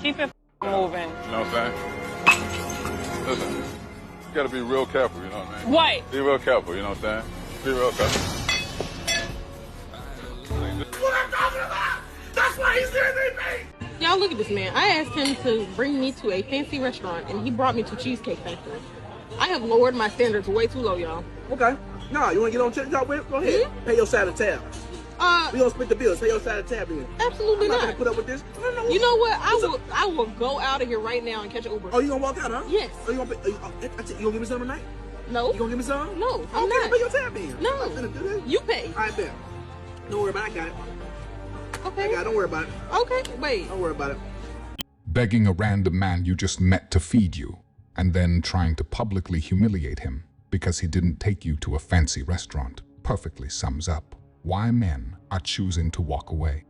Keep it moving. You know what I'm saying? Listen, you gotta be real careful, you know what I mean? What? Be real careful, you know what I'm saying? Be real careful. What I'm talking about! That's why he's there, they. Y'all look at this man. I asked him to bring me to a fancy restaurant, and he brought me to Cheesecake Factory. I have lowered my standards way too low, y'all. Okay. Nah, you wanna get on job with? Go ahead. Mm-hmm. Pay your side of tab. We gonna split the bills. Pay your side of tab in. Absolutely I'm not not. gonna put up with this. No. You know what? I will go out of here right now and catch an Uber. Oh, you gonna walk out, huh? Yes. Oh, you gonna give me some tonight? No. You gonna give me some? No, I'm okay, not. Pay your tab in. No. I'm not gonna do that. You pay. I bet. Don't worry about it. I got it. Okay. I got it. Don't worry about it. Okay. Wait. Don't worry about it. Begging a random man you just met to feed you, and then trying to publicly humiliate him because he didn't take you to a fancy restaurant perfectly sums up why men are choosing to walk away.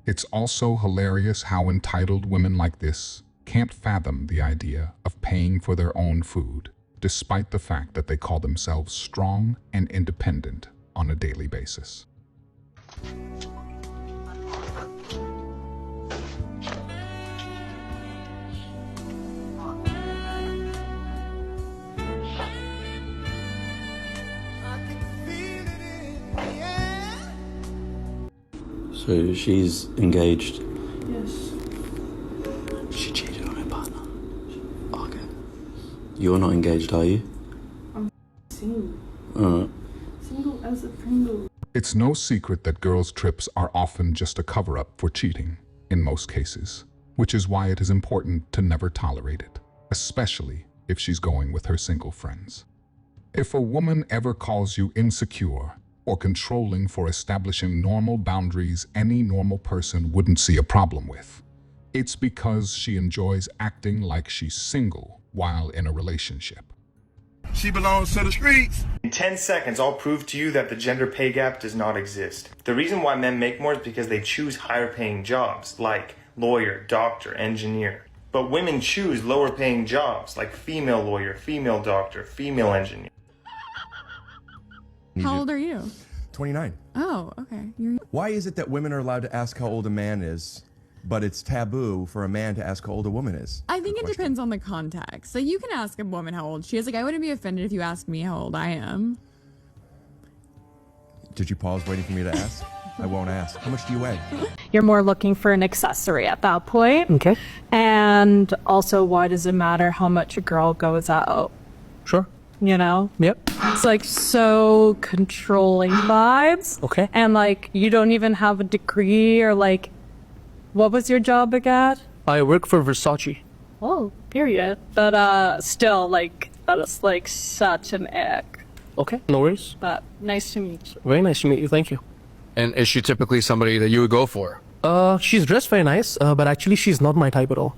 It's also hilarious how entitled women like this can't fathom the idea of paying for their own food, despite the fact that they call themselves strong and independent on a daily basis. So she's engaged? Yes. She cheated on her partner? Okay. You're not engaged, are you? I'm single. Alright. Single as a Pringle. It's no secret that girls' trips are often just a cover-up for cheating, in most cases, which is why it is important to never tolerate it, especially if she's going with her single friends. If a woman ever calls you insecure or controlling for establishing normal boundaries any normal person wouldn't see a problem with, it's because she enjoys acting like she's single while in a relationship. She belongs to the streets. In 10 seconds, I'll prove to you that the gender pay gap does not exist. The reason why men make more is because they choose higher paying jobs, like lawyer, doctor, engineer. But women choose lower paying jobs, like female lawyer, female doctor, female engineer. How old are you? 29. Oh, okay. Why is it that women are allowed to ask how old a man is, but it's taboo for a man to ask how old a woman is? I think it depends on the context. So you can ask a woman how old she is. Like, I wouldn't be offended if you asked me how old I am. Did you pause waiting for me to ask? I won't ask. How much do you weigh? You're more looking for an accessory at that point. Okay. And also, why does it matter how much a girl goes out? Sure. You know? Yep. It's like so controlling vibes. Okay. And like, you don't even have a degree or like, what was your job again? I work for Versace. Oh, period. But still, like, that is like such an ick. Okay, no worries. But nice to meet you. Very nice to meet you, thank you. And is she typically somebody that you would go for? She's dressed very nice, but actually she's not my type at all.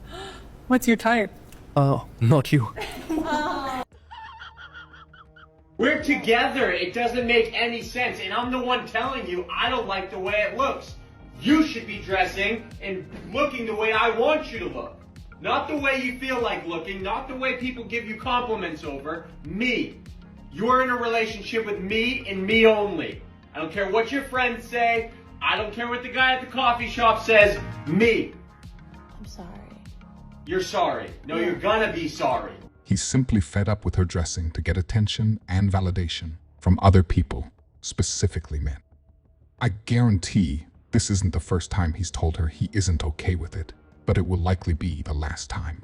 What's your type? Not you. We're together. It doesn't make any sense. And I'm the one telling you I don't like the way it looks. You should be dressing and looking the way I want you to look. Not the way you feel like looking, not the way people give you compliments over. Me. You're in a relationship with me and me only. I don't care what your friends say. I don't care what the guy at the coffee shop says. Me. I'm sorry. You're sorry. No, you're gonna be sorry. He's simply fed up with her dressing to get attention and validation from other people, specifically men. I guarantee this isn't the first time he's told her he isn't okay with it, but it will likely be the last time.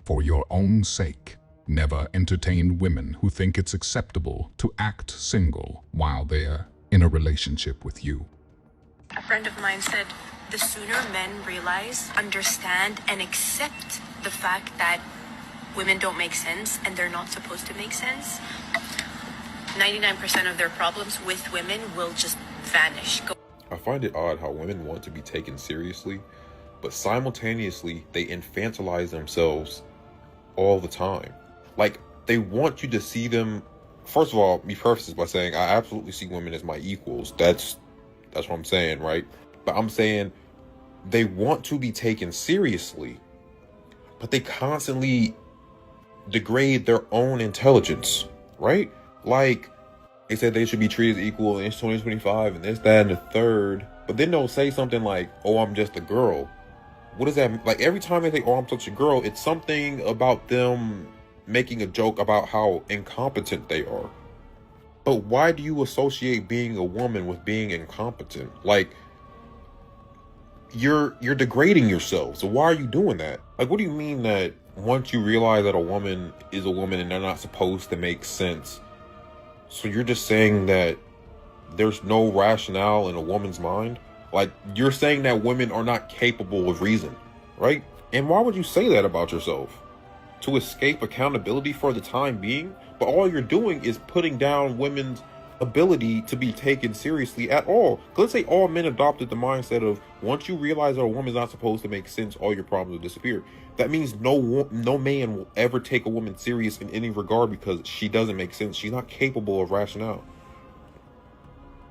For your own sake, never entertain women who think it's acceptable to act single while they're in a relationship with you. A friend of mine said, the sooner men realize, understand, and accept the fact that women don't make sense and they're not supposed to make sense, 99% of their problems with women will just vanish. I find it odd how women want to be taken seriously, but simultaneously they infantilize themselves all the time. Like, they want you to see them. First of all, me preface this by saying I absolutely see women as my equals. That's what I'm saying, right? But I'm saying they want to be taken seriously, but they constantly degrade their own intelligence, right? Like, they said they should be treated equal in 2025 and this, that, and the third. But then they'll say something like, oh, I'm just a girl. what is that? Like every time they say, oh, I'm such a girl, it's something about them making a joke about how incompetent they are. But why do you associate being a woman with being incompetent? Like, you're degrading yourself. So why are you doing that? Like, what do you mean that once you realize that a woman is a woman and they're not supposed to make sense, so you're just saying that there's no rationale in a woman's mind? Like, you're saying that women are not capable of reason, right? And why would you say that about yourself? To escape accountability for the time being? But all you're doing is putting down women's ability to be taken seriously at all. Let's say all men adopted the mindset of, once you realize that a woman's not supposed to make sense, all your problems will disappear. That means no man will ever take a woman serious in any regard because she doesn't make sense. She's not capable of rationale.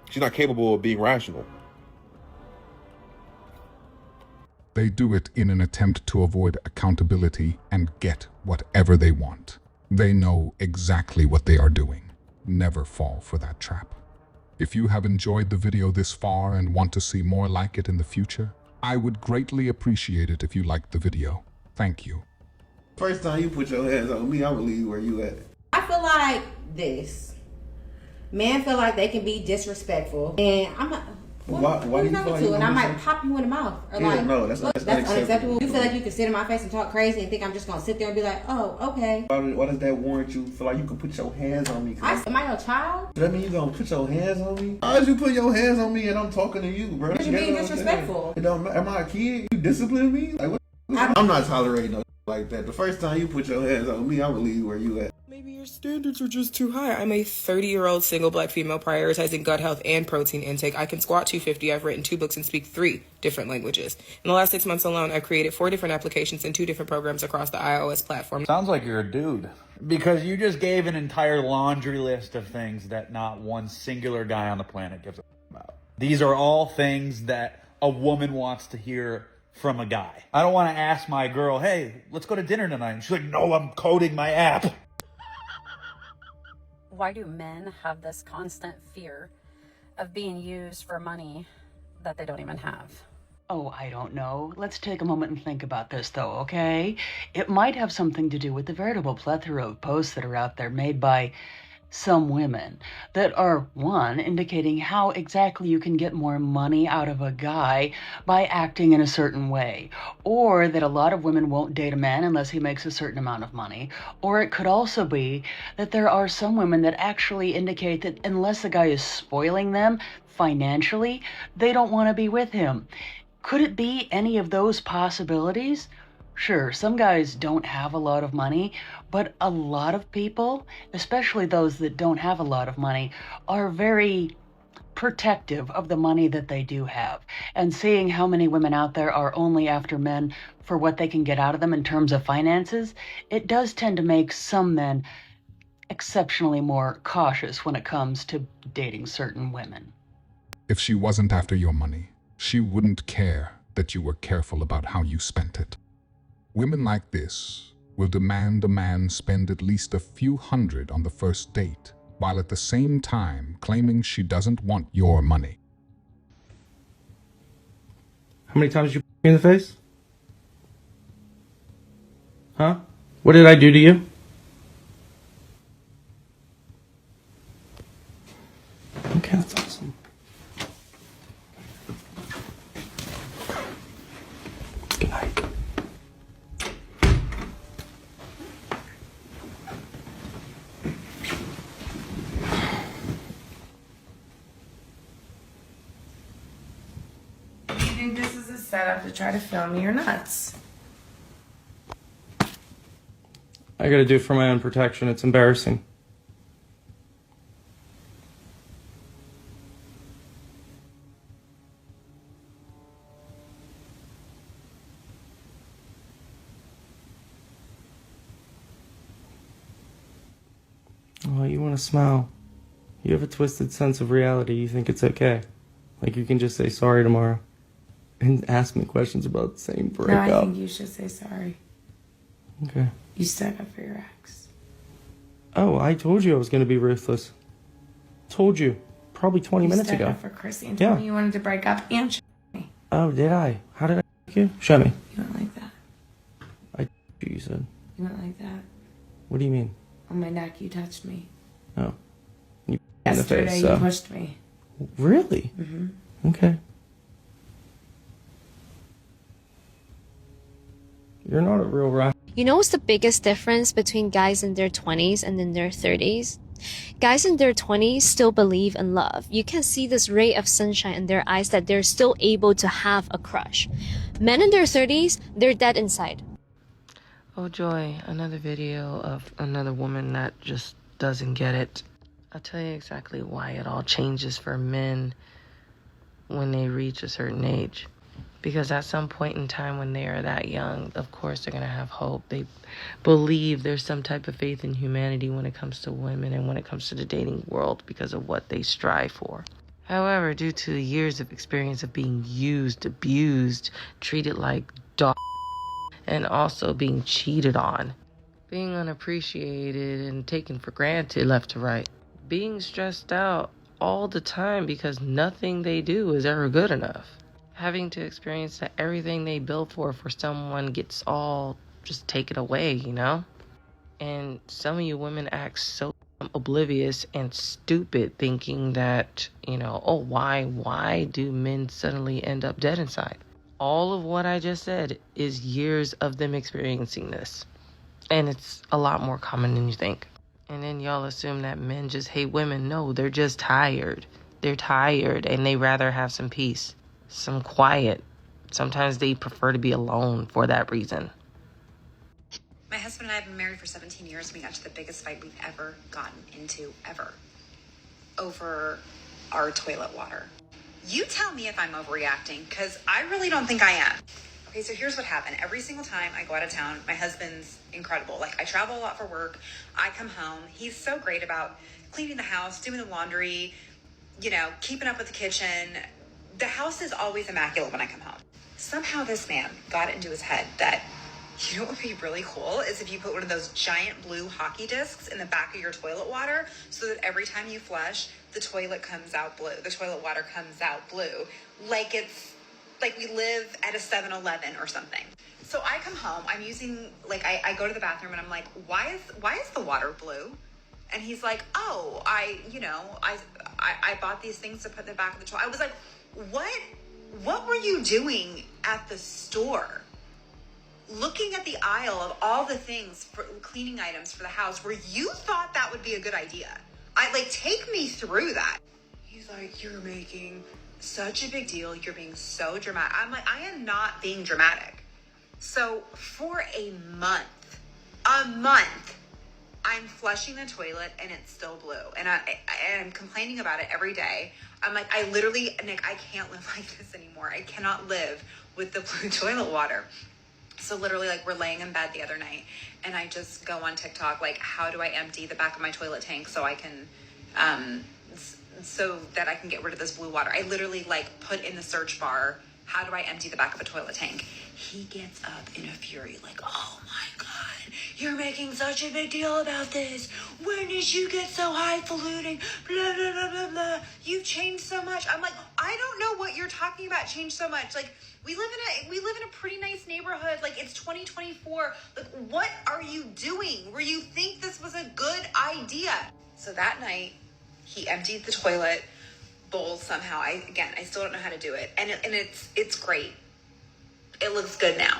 She's not capable of being rational. They do it in an attempt to avoid accountability and get whatever they want. They know exactly what they are doing. Never fall for that trap. If you have enjoyed the video this far and want to see more like it in the future, I would greatly appreciate it if you liked the video. Thank you. First time you put your hands on me, I believe where you at. I feel like this. Men feel like they can be disrespectful, and I'm not. Why do you feel like and I might pop you in the mouth. Or yeah, like, no, that's unacceptable. You feel like you can sit in my face and talk crazy and think I'm just gonna sit there and be like, oh, okay. Why does that warrant you feel like you can put your hands on me? Am I your child? Does that mean you gonna put your hands on me? How did you put your hands on me and I'm talking to you, bro? You're being disrespectful. It don't matter. Am I a kid? You discipline me? Like what? I'm not tolerating no like that. The first time you put your hands on me, I believe where you at. Maybe your standards are just too high. I'm a 30-year-old single black female prioritizing gut health and protein intake. I can squat 250. I've written 2 books and speak 3 different languages. In the last 6 months alone, I've created 4 different applications and 2 different programs across the iOS platform. Sounds like you're a dude. Because you just gave an entire laundry list of things that not one singular guy on the planet gives a about. These are all things that a woman wants to hear from a guy. I don't want to ask my girl, hey, let's go to dinner tonight. And she's like, no, I'm coding my app. Why do men have this constant fear of being used for money that they don't even have? Oh, I don't know. Let's take a moment and think about this, though, okay? It might have something to do with the veritable plethora of posts that are out there made by some women that are, one, indicating how exactly you can get more money out of a guy by acting in a certain way, or that a lot of women won't date a man unless he makes a certain amount of money, or it could also be that there are some women that actually indicate that unless a guy is spoiling them financially, they don't want to be with him. Could it be any of those possibilities? Sure, some guys don't have a lot of money, but a lot of people, especially those that don't have a lot of money, are very protective of the money that they do have. And seeing how many women out there are only after men for what they can get out of them in terms of finances, it does tend to make some men exceptionally more cautious when it comes to dating certain women. If she wasn't after your money, she wouldn't care that you were careful about how you spent it. Women like this will demand a man spend at least a few hundred on the first date, while at the same time claiming she doesn't want your money. How many times did you me in the face? Huh? What did I do to you? Okay, that's awesome. Good night. You think this is a setup to try to film me? You're nuts. I gotta do it for my own protection. It's embarrassing. Oh, you want to smile. You have a twisted sense of reality. You think it's okay. Like you can just say sorry tomorrow and ask me questions about the same breakup. No, I think you should say sorry. Okay. You stuck up for your ex. Oh, I told you I was going to be ruthless. Told you. Probably 20 minutes ago. You stuck up for Chrissy and told me you wanted to break up and me. Oh, did I? How did I you? Show me. You don't like that. You said. You don't like that. What do you mean? On my neck, you touched me. Oh. You in the Yesterday, face, you so. pushed me. Really? Mm-hmm. Okay. You're not a real rock. You know what's the biggest difference between guys in their 20s and in their 30s? Guys in their 20s still believe in love. You can see this ray of sunshine in their eyes that they're still able to have a crush. Men in their 30s, they're dead inside. Oh joy, another video of another woman that just doesn't get it. I'll tell you exactly why it all changes for men when they reach a certain age. Because at some point in time when they are that young, of course they're going to have hope. They believe there's some type of faith in humanity when it comes to women and when it comes to the dating world because of what they strive for. However, due to years of experience of being used, abused, treated like dog, and also being cheated on, being unappreciated and taken for granted left to right, being stressed out all the time because nothing they do is ever good enough, having to experience that everything they build for someone gets all just taken away, you know? And some of you women act so oblivious and stupid thinking that, you know, oh, why do men suddenly end up dead inside? All of what I just said is years of them experiencing this. And it's a lot more common than you think. And then y'all assume that men just hate women. No, they're just tired. They're tired and they rather have some peace, some quiet. Sometimes they prefer to be alone for that reason. My husband and I have been married for 17 years. We got to the biggest fight we've ever gotten into, ever, over our toilet water. You tell me if I'm overreacting, because I really don't think I am. Okay, so here's what happened. Every single time I go out of town, my husband's incredible. Like, I travel a lot for work. I come home. He's so great about cleaning the house, doing the laundry, you know, keeping up with the kitchen. The house is always immaculate when I come home. Somehow this man got it into his head that, you know what would be really cool is if you put one of those giant blue hockey discs in the back of your toilet water so that every time you flush, the toilet comes out blue. The toilet water comes out blue. Like it's like we live at a 7-Eleven or something. So I come home, I'm using, like, I go to the bathroom and I'm like, why is the water blue? And he's like, oh, I bought these things to put in the back of the toilet. I was like, what were you doing at the store? Looking at the aisle of all the things for cleaning items for the house where you thought that would be a good idea. Take me through that. He's like, you're making such a big deal. You're being so dramatic. I'm like, I am not being dramatic. So for a month, I'm flushing the toilet and it's still blue. And I'm complaining about it every day. I'm like, Nick, I can't live like this anymore. I cannot live with the blue toilet water. So literally, like, we're laying in bed the other night and I just go on TikTok, like, how do I empty the back of my toilet tank so I can, so that I can get rid of this blue water? I literally, like, put in the search bar, how do I empty the back of a toilet tank? He gets up in a fury, like, oh my God, you're making such a big deal about this. When did you get so highfalutin? Blah, blah, blah, blah, blah. You've changed so much. I'm like, I don't know what you're talking about, changed so much. Like, we live in a pretty nice neighborhood. Like, it's 2024. Like, what are you doing where you think this was a good idea? So that night, he emptied the toilet bowl somehow. I still don't know how to do it. And it's great. It looks good now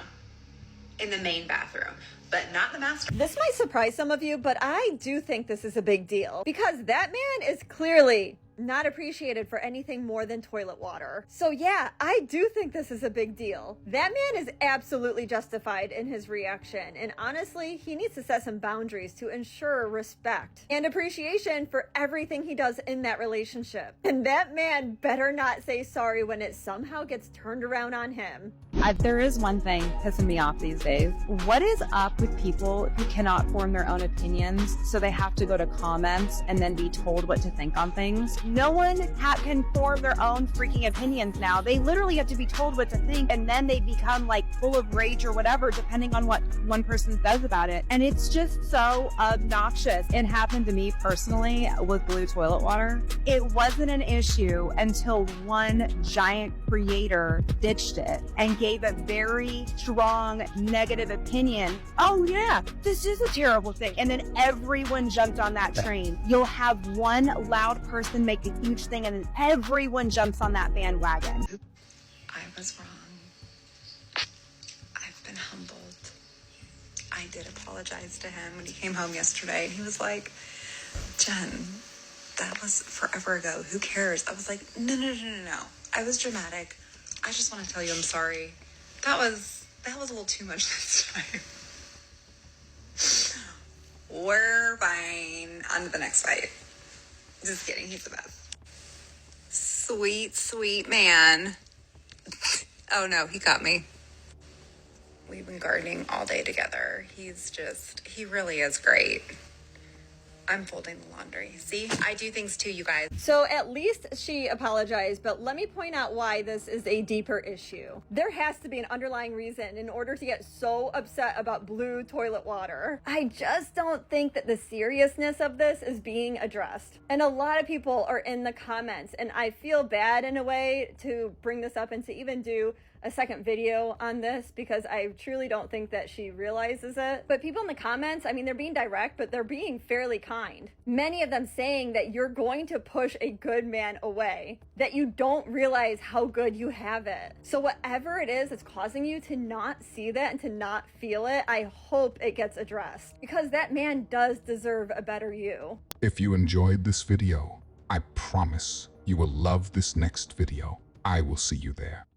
in the main bathroom, but not in the master. This might surprise some of you, but I do think this is a big deal because that man is clearly not appreciated for anything more than toilet water. So yeah, I do think this is a big deal. That man is absolutely justified in his reaction. And honestly, he needs to set some boundaries to ensure respect and appreciation for everything he does in that relationship. And that man better not say sorry when it somehow gets turned around on him. There is one thing pissing me off these days. What is up with people who cannot form their own opinions, so they have to go to comments and then be told what to think on things? No one can form their own freaking opinions now. They literally have to be told what to think, and then they become like full of rage or whatever, depending on what one person says about it. And it's just so obnoxious. It happened to me personally with blue toilet water. It wasn't an issue until one giant creator ditched it and gave gave a very strong negative opinion. Oh yeah, this is a terrible thing. And then everyone jumped on that train. You'll have one loud person make a huge thing and then everyone jumps on that bandwagon. I was wrong. I've been humbled. I did apologize to him when he came home yesterday and he was like, Jen, that was forever ago. Who cares? I was like, no. I was dramatic. I just want to tell you I'm sorry. That was a little too much this time. We're fine. On to the next fight. Just kidding. He's the best. Sweet man. Oh no, he got me. We've been gardening all day together. He really is great. I'm folding the laundry. See, I do things too, you guys. So at least she apologized, but let me point out why this is a deeper issue. There has to be an underlying reason in order to get so upset about blue toilet water. I just don't think that the seriousness of this is being addressed. And a lot of people are in the comments, and I feel bad in a way to bring this up and to even do a second video on this because I truly don't think that she realizes it. But people in the comments, I mean, they're being direct, but they're being fairly kind. Many of them saying that you're going to push a good man away, that you don't realize how good you have it. So whatever it is that's causing you to not see that and to not feel it, I hope it gets addressed because that man does deserve a better you. If you enjoyed this video, I promise you will love this next video. I will see you there.